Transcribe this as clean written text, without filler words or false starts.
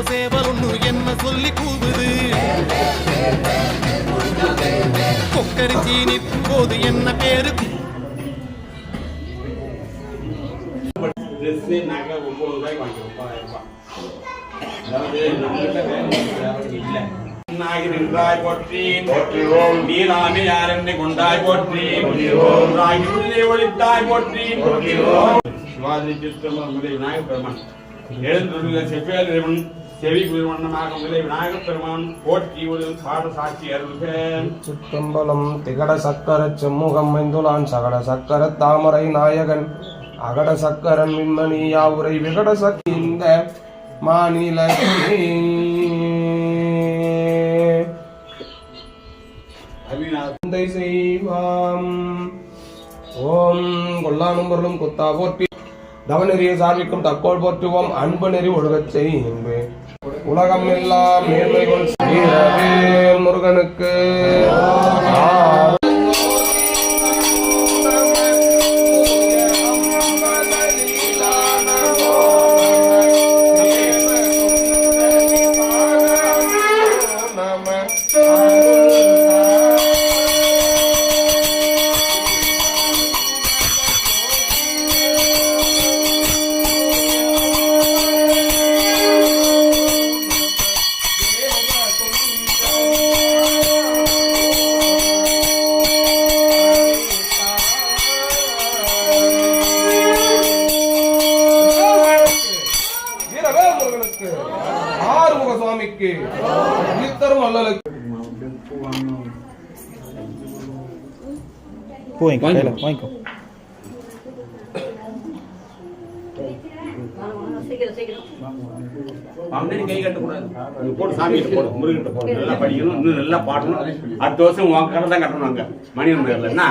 சேவலுன்னு என்ன சொல்லி கூவுது கொக்கரிச்சி நிற்கும் போது என்ன பேரு நீலாமே யாரென்னை கொண்டாய் போற்றி ஒளித்தாய் போற்றி சிவாஜி சித்திரம் விநாயகப் பெருமான் எழுந்துள்ள செவ்வேல் செவி குளிர்வண்ணமாக விநாயகப் பெருமான் போற்றி ஒரு பாட சாட்சி அருள்கள் சிற்றம்பலம் திகட சக்கர செம்முகம் மைந்துலான் சகட சக்கர தாமரை நாயகன் அகட சக்கரன் விண்மணி யாவுரை விகட சக்தி இந்த மாநில செய்வாம். ஓம் கொல்லானும் பொருளும் குத்தா போற்றி தவநெறிய சார்பிக்கும் தக்கோள் போற்றுவோம் அன்பு நெறி ஒழுகச் செய்வே உலகம் எல்லாம் மேன்மைகள் முருகனுக்கு ஆறுமுக சுவாமிக்கு நித்தரும் அல்லலுக்கு வாங்கிக்கோ. கை கட்டக்கூடாது போட்டு சாமி போடு முருகிட்ட போடு நல்லா படிக்கணும் இன்னும் நல்லா பாடணும் அடுத்த வருஷம் உன் கடை தான் கட்டணும் அங்க மணியன் என்ன